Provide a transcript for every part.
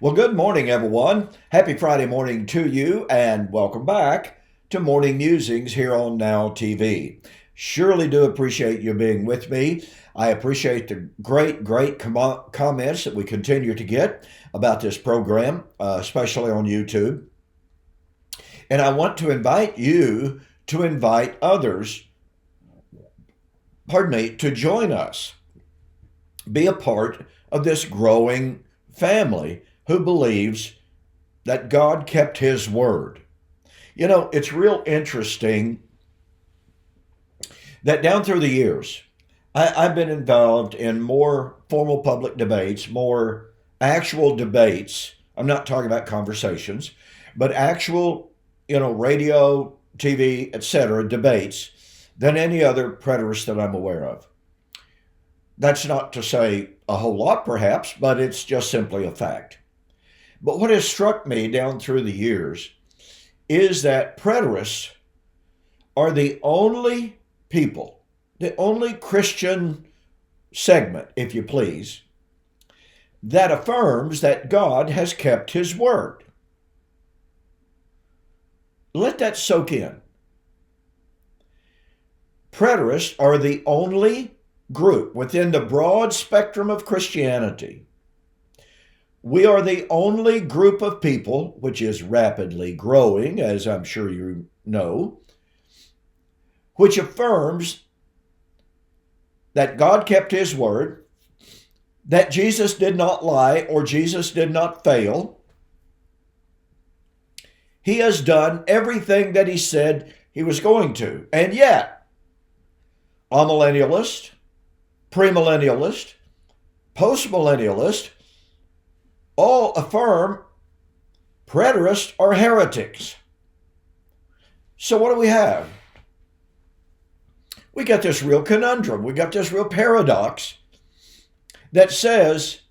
Well, good morning, everyone. Happy Friday morning to you, and welcome back to Morning Musings here on Now TV. Surely do appreciate you being with me. I appreciate the great comments that we continue to get about this program, especially on YouTube. And I want to invite you to invite others, to join us. Be a part of this growing family who believes that God kept his word. You know, it's real interesting that down through the years, I've been involved in more formal public debates, more actual debates. I'm not talking about conversations, but actual, radio, TV, etc., debates than any other preterist that I'm aware of. That's not to say a whole lot, perhaps, but it's just simply a fact. But what has struck me down through the years is that preterists are the only people, the only Christian segment, if you please, that affirms that God has kept his word. Let that soak in. Preterists are the only group within the broad spectrum of Christianity. We are the only group of people, which is rapidly growing, as I'm sure you know, which affirms that God kept his word, that Jesus did not lie or Jesus did not fail. He has done everything that he said he was going to. And yet, amillennialist, premillennialist, postmillennialist, all affirm preterists are heretics. So what do we have? We got this real conundrum. We got this real paradox that says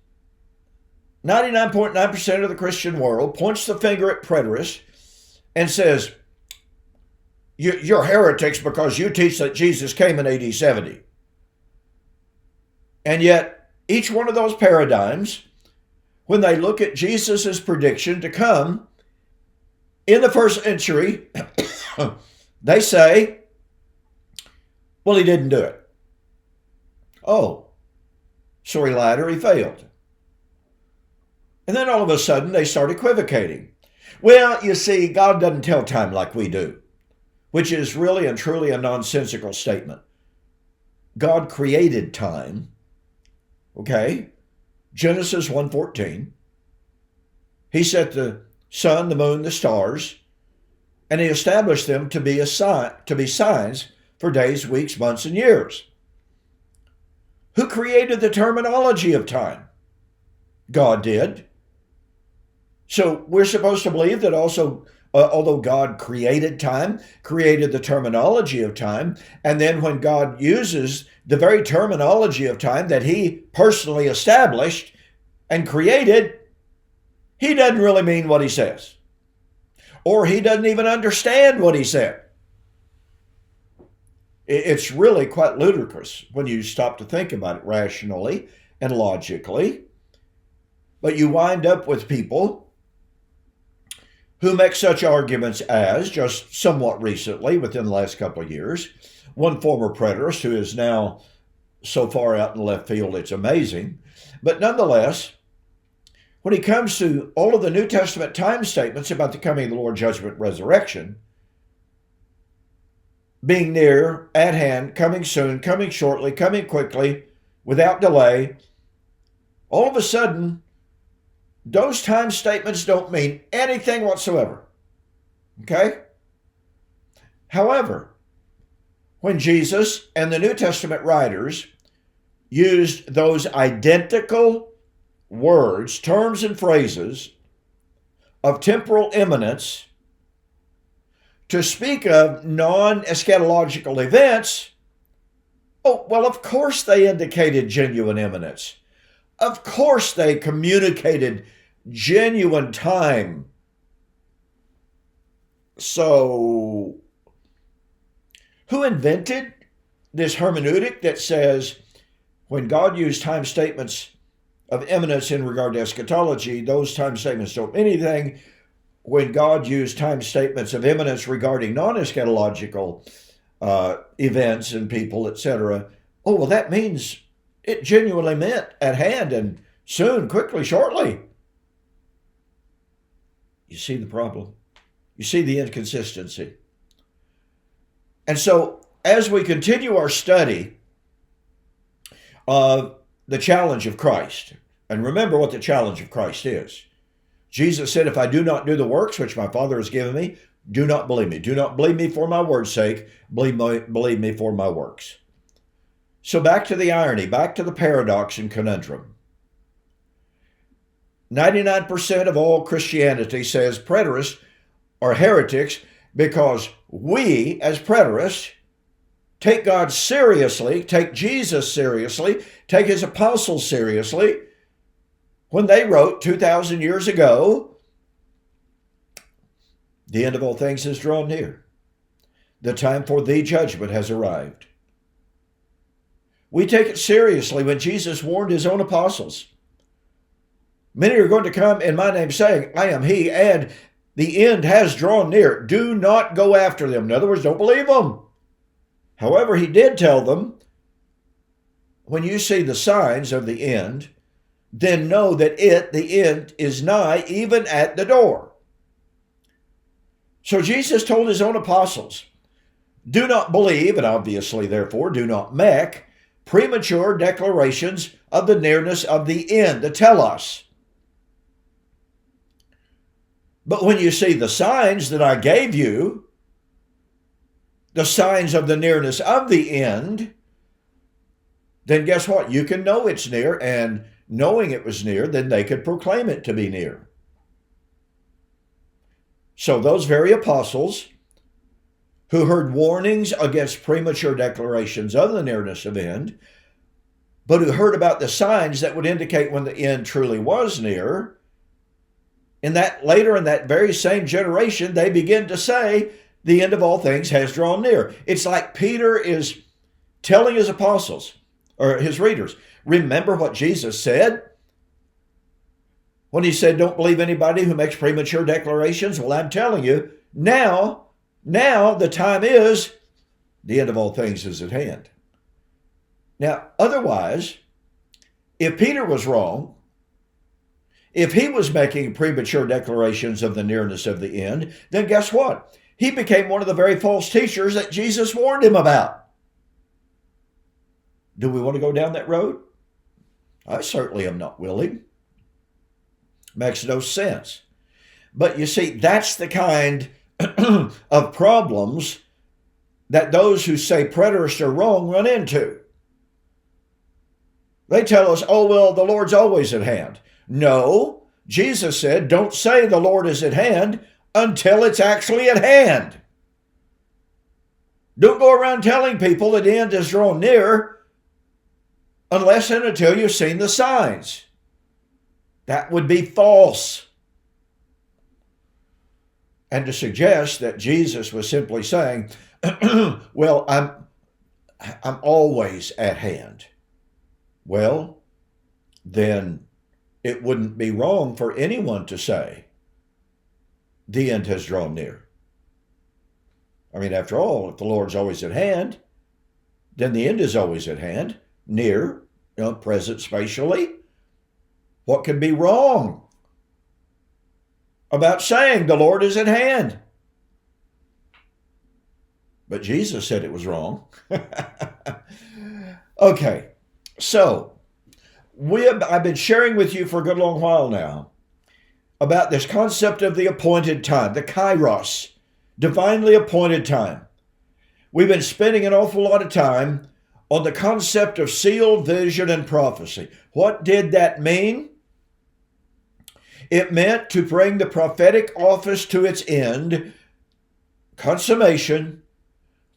99.9% of the Christian world points the finger at preterists and says, you're heretics because you teach that Jesus came in AD 70. And yet, each one of those paradigms, when they look at Jesus' prediction to come in the first century, they say, well, he didn't do it. Oh, so he lied or he failed. And then all of a sudden they start equivocating. Well, you see, God doesn't tell time like we do, which is really and truly a nonsensical statement. God created time, okay? Genesis 1:14. He set the sun, the moon, the stars, and he established them to be signs for days, weeks, months, and years. Who created the terminology of time? God did. So we're supposed to believe that also, although God created time, created the terminology of time, and then when God uses the very terminology of time that he personally established and created, he doesn't really mean what he says. Or he doesn't even understand what he said. It's really quite ludicrous when you stop to think about it rationally and logically. But you wind up with people who make such arguments as, just somewhat recently, within the last couple of years, one former preterist who is now so far out in left field, it's amazing. But nonetheless, when it comes to all of the New Testament time statements about the coming of the Lord, judgment, resurrection, being near, at hand, coming soon, coming shortly, coming quickly, without delay, all of a sudden, those time statements don't mean anything whatsoever. Okay? However, when Jesus and the New Testament writers used those identical words, terms, and phrases of temporal imminence to speak of non-eschatological events, oh, well, of course they indicated genuine imminence. Of course they communicated genuine time. So, who invented this hermeneutic that says when God used time statements of imminence in regard to eschatology, those time statements don't mean anything. When God used time statements of imminence regarding non-eschatological events and people, etc., oh, well, that means it genuinely meant at hand and soon, quickly, shortly. You see the problem? You see the inconsistency? And so, as we continue our study of the challenge of Christ, and remember what the challenge of Christ is. Jesus said, if I do not do the works which my Father has given me, do not believe me. Do not believe me for my word's sake. Believe me for my works. So back to the irony, back to the paradox and conundrum. 99% of all Christianity says preterists are heretics because we, as preterists, take God seriously, take Jesus seriously, take his apostles seriously, when they wrote 2,000 years ago, the end of all things is drawn near. The time for the judgment has arrived. We take it seriously when Jesus warned his own apostles. Many are going to come in my name saying, I am he, and the end has drawn near. Do not go after them. In other words, don't believe them. However, he did tell them, when you see the signs of the end, then know that the end, is nigh, even at the door. So Jesus told his own apostles, do not believe, and obviously, therefore, do not make premature declarations of the nearness of the end, the telos. But when you see the signs that I gave you, the signs of the nearness of the end, then guess what? You can know it's near, and knowing it was near, then they could proclaim it to be near. So those very apostles who heard warnings against premature declarations of the nearness of end, but who heard about the signs that would indicate when the end truly was near, later in that very same generation, they begin to say, the end of all things has drawn near. It's like Peter is telling his apostles, or his readers, remember what Jesus said? When he said, don't believe anybody who makes premature declarations. Well, I'm telling you, now the time is, the end of all things is at hand. Now, otherwise, if Peter was wrong, if he was making premature declarations of the nearness of the end, then guess what? He became one of the very false teachers that Jesus warned him about. Do we want to go down that road? I certainly am not willing. Makes no sense. But you see, that's the kind of problems that those who say preterists are wrong run into. They tell us, oh, well, the Lord's always at hand. No, Jesus said, don't say the Lord is at hand until it's actually at hand. Don't go around telling people that the end is drawn near unless and until you've seen the signs. That would be false. And to suggest that Jesus was simply saying, well, I'm always at hand. Well, then it wouldn't be wrong for anyone to say, the end has drawn near. I mean, after all, if the Lord's always at hand, then the end is always at hand, near, present spatially. What could be wrong about saying the Lord is at hand? But Jesus said it was wrong. Okay, so I've been sharing with you for a good long while now about this concept of the appointed time, the kairos, divinely appointed time. We've been spending an awful lot of time on the concept of sealed vision and prophecy. What did that mean? It meant to bring the prophetic office to its end, consummation,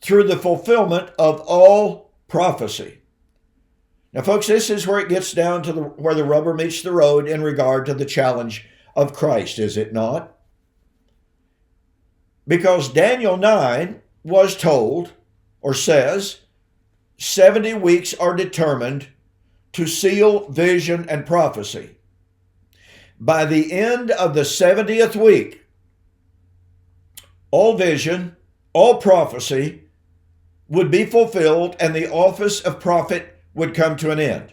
through the fulfillment of all prophecy. Now, folks, this is where it gets down to where the rubber meets the road in regard to the challenge of Christ, is it not? Because Daniel 9 was told, or says, 70 weeks are determined to seal, vision, and prophecy. By the end of the 70th week, all vision, all prophecy would be fulfilled, and the office of prophet would come to an end.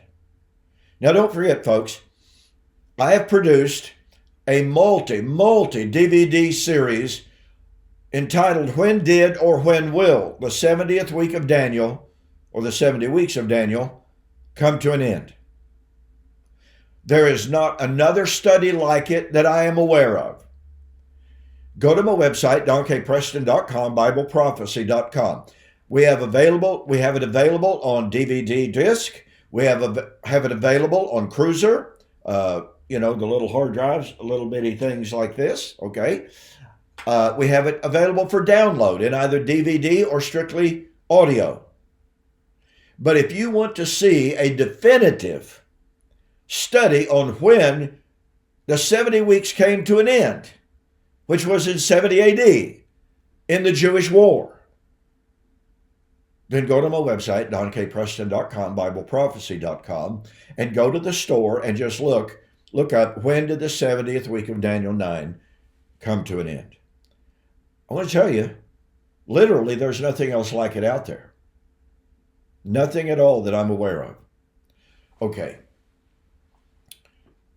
Now, don't forget, folks, I have produced a multi DVD series entitled When Did or When Will the 70th week of Daniel, or the 70 weeks of Daniel, come to an end? There is not another study like it that I am aware of. Go to my website, donkpreston.com, BibleProphecy.com. We have it available on DVD disc. We have it available on Cruiser, the little hard drives, little bitty things like this, okay? We have it available for download in either DVD or strictly audio. But if you want to see a definitive study on when the 70 weeks came to an end, which was in 70 AD, in the Jewish War, then go to my website, donkpreston.com, BibleProphecy.com, and go to the store and just look up, when did the 70th week of Daniel 9 come to an end? I want to tell you, literally, there's nothing else like it out there. Nothing at all that I'm aware of. Okay.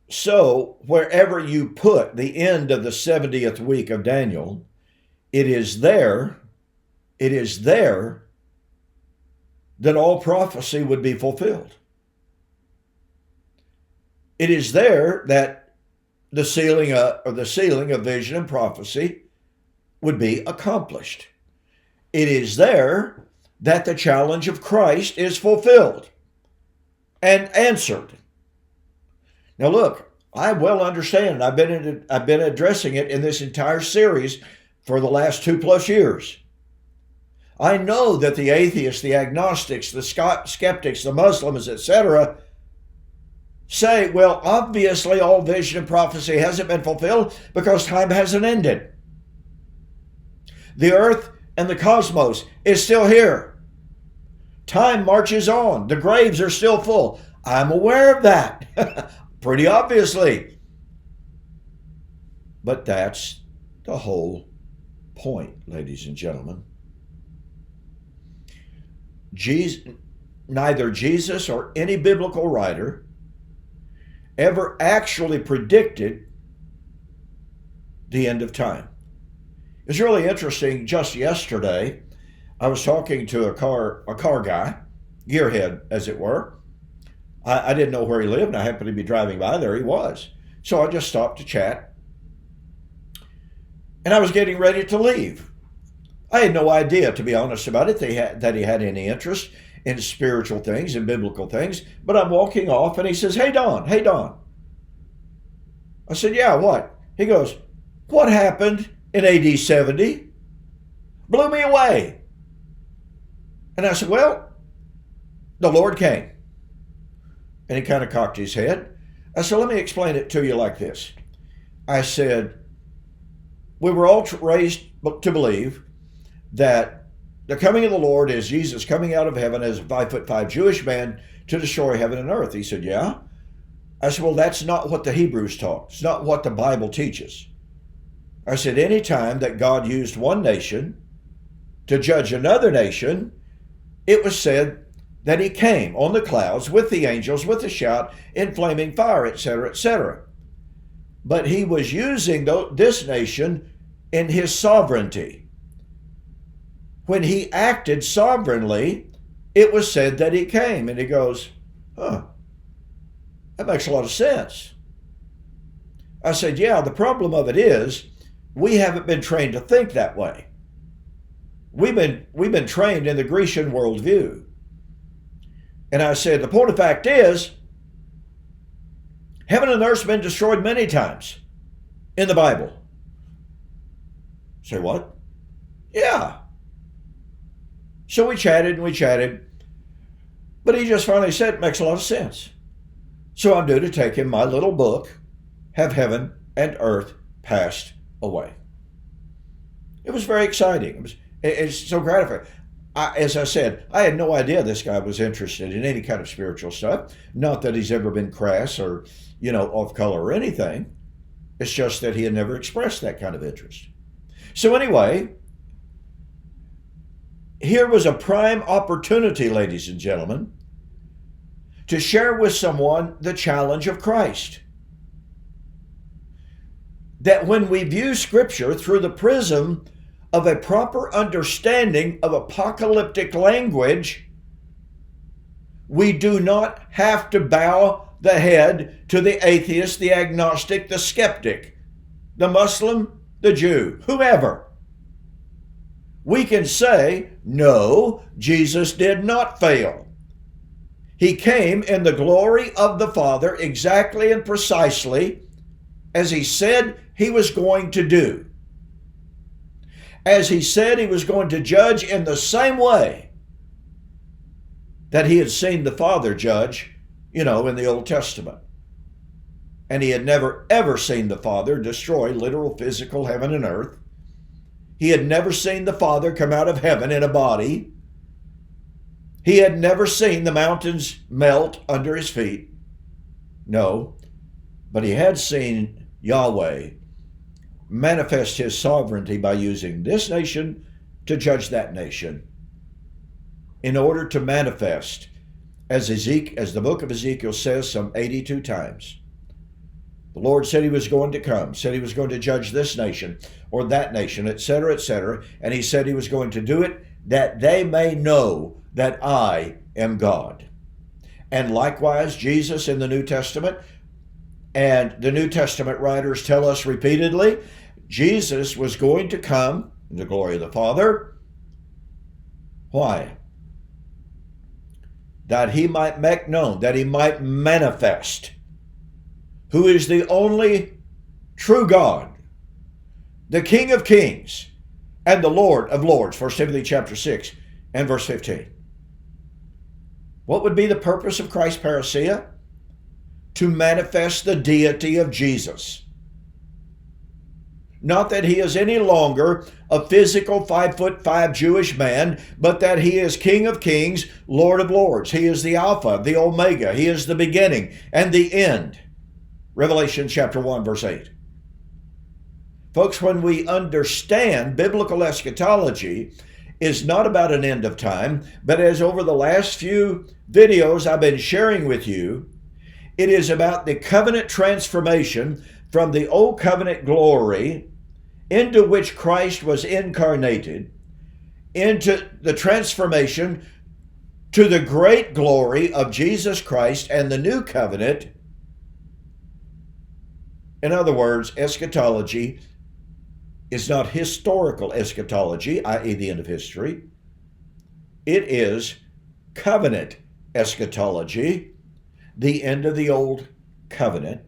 So, wherever you put the end of the 70th week of Daniel, it is there that all prophecy would be fulfilled. It is there that the sealing of vision and prophecy would be accomplished. It is there that the challenge of Christ is fulfilled and answered. Now look, I well understand, I've been addressing it in this entire series for the last 2+ years. I know that the atheists, the agnostics, the skeptics, the Muslims, etc., say, well, obviously all vision and prophecy hasn't been fulfilled because time hasn't ended. The earth and the cosmos is still here. Time marches on. The graves are still full. I'm aware of that. Pretty obviously. But that's the whole point, ladies and gentlemen. Neither Jesus or any biblical writer ever actually predicted the end of time. It's really interesting. Just yesterday, I was talking to a car guy, gearhead as it were. I didn't know where he lived, and I happened to be driving by. There he was. So I just stopped to chat. And I was getting ready to leave. I had no idea, to be honest about it, that he had any interest in spiritual things and biblical things. But I'm walking off, and he says, Hey, Don. I said, yeah, what? He goes, what happened in AD 70? Blew me away. And I said, well, the Lord came. And he kind of cocked his head. I said, let me explain it to you like this. I said, we were all raised to believe that the coming of the Lord is Jesus coming out of heaven as a 5'5" Jewish man to destroy heaven and earth. He said, yeah. I said, well, that's not what the Hebrews taught. It's not what the Bible teaches. I said, any time that God used one nation to judge another nation, it was said that he came on the clouds with the angels, with a shout, in flaming fire, etc., etc. But he was using this nation in his sovereignty. When he acted sovereignly, it was said that he came. And he goes, that makes a lot of sense. I said, yeah, the problem of it is we haven't been trained to think that way. We've been trained in the Grecian worldview. And I said, the point of fact is, heaven and earth's been destroyed many times in the Bible. Say what? Yeah. So we chatted, but he just finally said, it makes a lot of sense. So I'm due to take him my little book, Have Heaven and Earth Passed Away? It was very exciting. It's so gratifying. As I said, I had no idea this guy was interested in any kind of spiritual stuff. Not that he's ever been crass or, off color or anything. It's just that he had never expressed that kind of interest. So anyway, here was a prime opportunity, ladies and gentlemen, to share with someone the challenge of Christ. That when we view Scripture through the prism of a proper understanding of apocalyptic language, we do not have to bow the head to the atheist, the agnostic, the skeptic, the Muslim, the Jew, whoever. We can say, no, Jesus did not fail. He came in the glory of the Father exactly and precisely as he said he was going to do. As he said he was going to judge in the same way that he had seen the Father judge, in the Old Testament. And he had never, ever seen the Father destroy literal physical heaven and earth. He had never seen the Father come out of heaven in a body. He had never seen the mountains melt under his feet. No, but he had seen Yahweh manifest his sovereignty by using this nation to judge that nation in order to manifest, as the book of Ezekiel says some 82 times. The Lord said he was going to come, said he was going to judge this nation or that nation, etc., etc., and he said he was going to do it that they may know that I am God. And likewise, Jesus in the New Testament, and the New Testament writers tell us repeatedly, Jesus was going to come in the glory of the Father. Why? That he might make known, that he might manifest who is the only true God, the King of Kings, and the Lord of Lords, 1 Timothy chapter 6 and verse 15. What would be the purpose of Christ's parousia? To manifest the deity of Jesus. Not that he is any longer a physical 5'5" Jewish man, but that he is King of Kings, Lord of Lords. He is the Alpha, the Omega. He is the beginning and the end. Revelation chapter 1, verse 8. Folks, when we understand biblical eschatology is not about an end of time, but as over the last few videos I've been sharing with you, it is about the covenant transformation from the old covenant glory into which Christ was incarnated, into the transformation to the great glory of Jesus Christ and the new covenant. In other words, eschatology is not historical eschatology, i.e. the end of history. It is covenant eschatology, the end of the old covenant,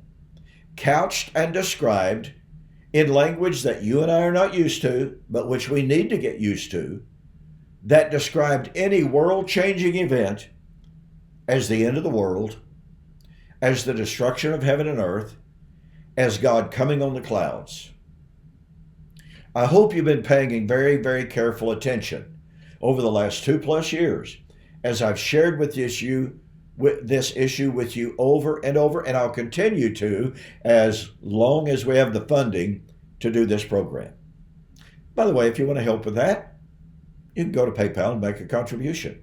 couched and described in language that you and I are not used to, but which we need to get used to, that described any world-changing event as the end of the world, as the destruction of heaven and earth, as God coming on the clouds. I hope you've been paying very, very careful attention over the last 2+ years as I've shared this issue with you over and over, and I'll continue to as long as we have the funding to do this program. By the way, if you want to help with that, you can go to PayPal and make a contribution.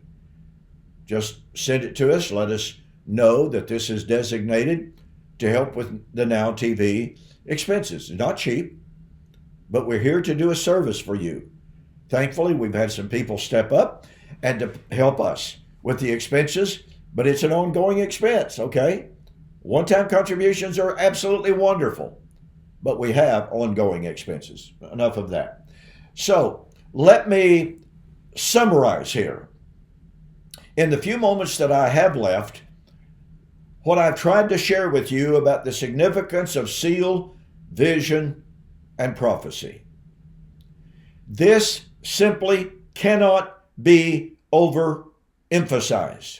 Just send it to us. Let us know that this is designated to help with the Now TV expenses. It's not cheap, but we're here to do a service for you. Thankfully, we've had some people step up and to help us with the expenses, but it's an ongoing expense, okay? One-time contributions are absolutely wonderful, but we have ongoing expenses. Enough of that. So let me summarize here. In the few moments that I have left, what I've tried to share with you about the significance of seal, vision, and prophecy. This simply cannot be overemphasized.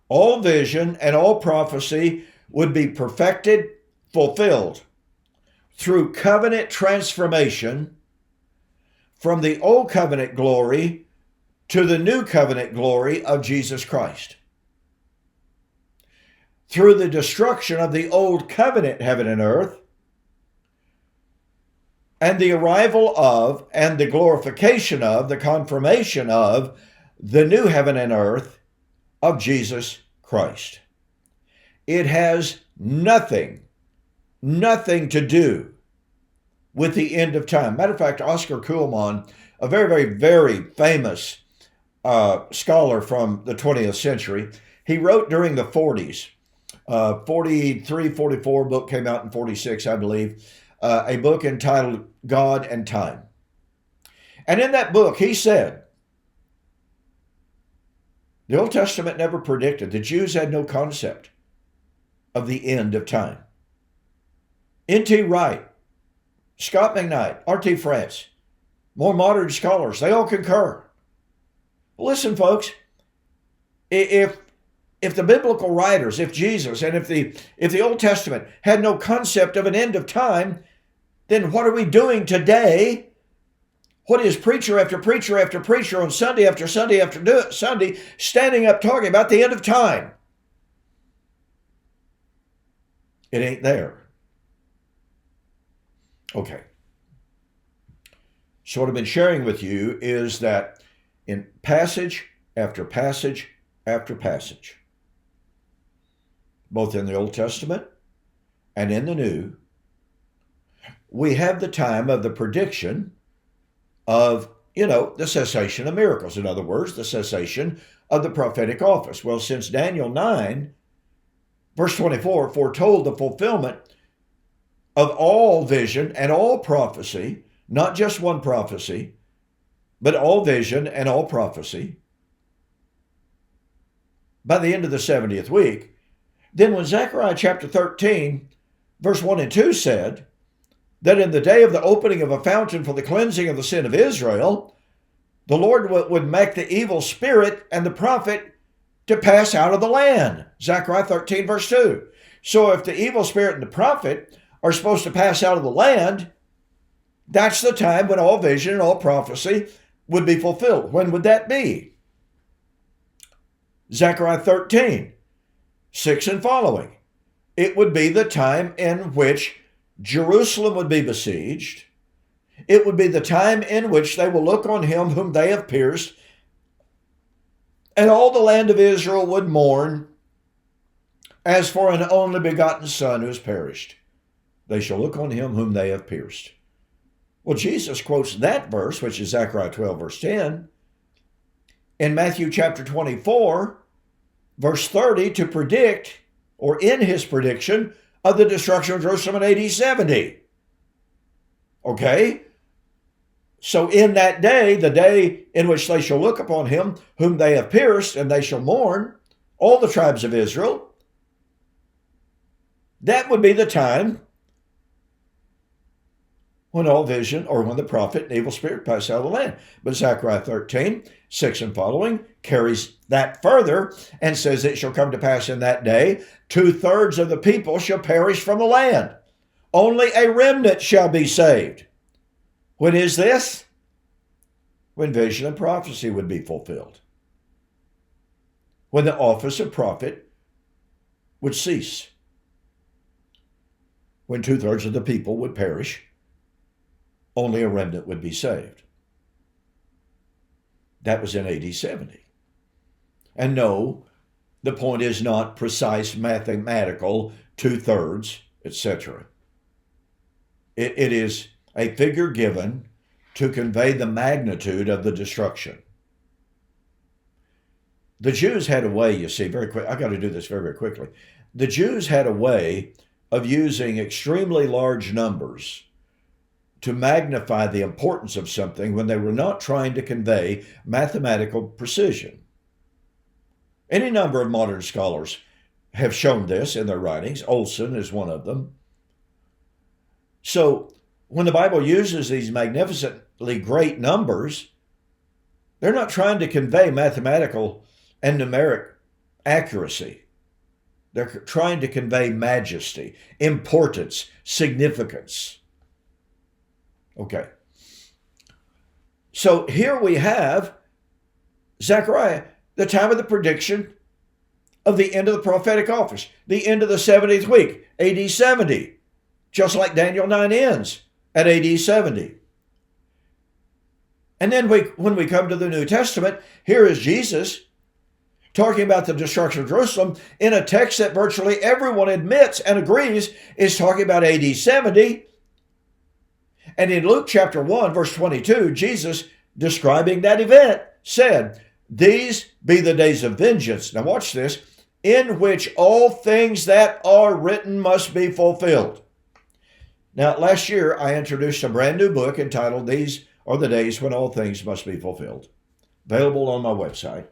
All vision and all prophecy would be perfected, fulfilled through covenant transformation from the old covenant glory to the new covenant glory of Jesus Christ. Through the destruction of the old covenant heaven and earth, and the arrival of, and the glorification of, the confirmation of the new heaven and earth of Jesus Christ. It has nothing to do with the end of time. Matter of fact, Oscar Kuhlman, a very, very, very famous scholar from the 20th century, he wrote during the 40s, 43, 44, book came out in 46, I believe, a book entitled God and Time. And in that book, he said, the Old Testament never predicted. The Jews had no concept of the end of time. N.T. Wright, Scott McKnight, R.T. France, more modern scholars, they all concur. Listen, folks, if the biblical writers, if Jesus, and if the Old Testament had no concept of an end of time, then what are we doing today? What is preacher after preacher after preacher on Sunday after Sunday after Sunday standing up talking about the end of time? It ain't there. Okay. So what I've been sharing with you is that in passage after passage after passage, both in the Old Testament and in the New, we have the time of the prediction of, the cessation of miracles. In other words, the cessation of the prophetic office. Well, since Daniel 9, verse 24, foretold the fulfillment of all vision and all prophecy, not just one prophecy, but all vision and all prophecy, by the end of the 70th week, then when Zechariah chapter 13, verse 1 and 2 said that in the day of the opening of a fountain for the cleansing of the sin of Israel, the Lord would make the evil spirit and the prophet to pass out of the land. Zechariah 13, verse 2. So if the evil spirit and the prophet are supposed to pass out of the land, that's the time when all vision and all prophecy would be fulfilled. When would that be? Zechariah 13, 6 and following. It would be the time in which Jerusalem would be besieged. It would be the time in which they will look on him whom they have pierced, and all the land of Israel would mourn as for an only begotten son who has perished. They shall look on him whom they have pierced. Well, Jesus quotes that verse, which is Zechariah 12, verse 10, in Matthew chapter 24, verse 30, to predict, or in his prediction, of the destruction of Jerusalem in AD 70. Okay? So in that day, the day in which they shall look upon him whom they have pierced, and they shall mourn, all the tribes of Israel, that would be the time when all vision, or when the prophet and evil spirit pass out of the land. But Zechariah 13, 6 and following carries that further and says, it shall come to pass in that day, 2/3 of the people shall perish from the land. Only a remnant shall be saved. When is this? When vision and prophecy would be fulfilled. When the office of prophet would cease. When 2/3 of the people would perish, only a remnant would be saved. That was in AD 70. And no, the point is not precise mathematical 2/3, etc. It is a figure given to convey the magnitude of the destruction. The Jews had a way, you see, very quick. I got to do this very, very quickly. The Jews had a way of using extremely large numbers to magnify the importance of something when they were not trying to convey mathematical precision. Any number of modern scholars have shown this in their writings. Olson is one of them. So when the Bible uses these magnificently great numbers, they're not trying to convey mathematical and numeric accuracy. They're trying to convey majesty, importance, significance. Okay. So here we have Zechariah, the time of the prediction of the end of the prophetic office, the end of the 70th week, AD 70, just like Daniel 9 ends at AD 70. And then when we come to the New Testament, here is Jesus talking about the destruction of Jerusalem in a text that virtually everyone admits and agrees is talking about AD 70. And in Luke chapter 1, verse 22, Jesus, describing that event, said, "These be the days of vengeance." Now watch this. "In which all things that are written must be fulfilled." Now, last year, I introduced a brand new book entitled "These Are the Days When All Things Must Be Fulfilled," available on my website.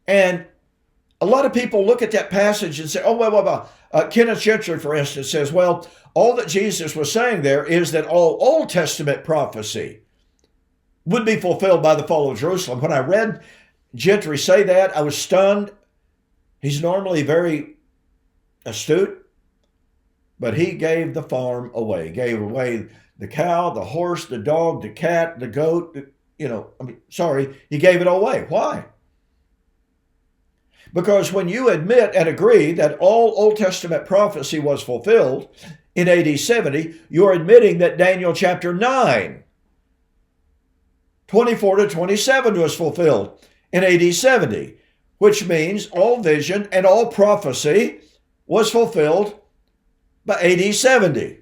And a lot of people look at that passage and say, oh, well. Kenneth Gentry, for instance, says, well, all that Jesus was saying there is that all Old Testament prophecy would be fulfilled by the fall of Jerusalem. When I read Gentry say that, I was stunned. He's normally very astute, but he gave the farm away, gave away the cow, the horse, the dog, the cat, the goat, he gave it away. Why? Because when you admit and agree that all Old Testament prophecy was fulfilled in AD 70, you're admitting that Daniel chapter 9, 24 to 27 was fulfilled in AD 70, which means all vision and all prophecy was fulfilled by AD 70.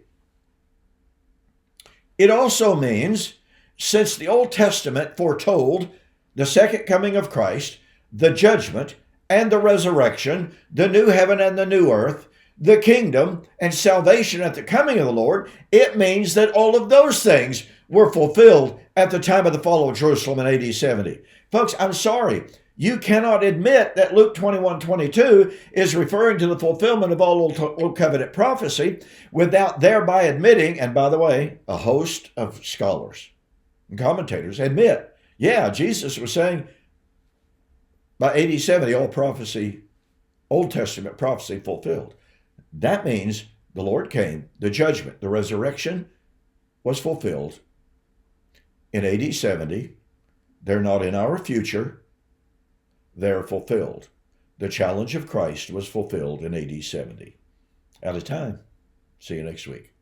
It also means, since the Old Testament foretold the second coming of Christ, the judgment and the resurrection, the new heaven and the new earth, the kingdom and salvation at the coming of the Lord, it means that all of those things were fulfilled at the time of the fall of Jerusalem in AD 70. Folks, I'm sorry. You cannot admit that Luke 21:22 is referring to the fulfillment of all Old Covenant prophecy without thereby admitting, and by the way, a host of scholars and commentators admit, yeah, Jesus was saying by AD 70, all prophecy, Old Testament prophecy fulfilled. That means the Lord came, the judgment, the resurrection was fulfilled in AD 70. They're not in our future. They're fulfilled. The challenge of Christ was fulfilled in AD 70. Out of time. See you next week.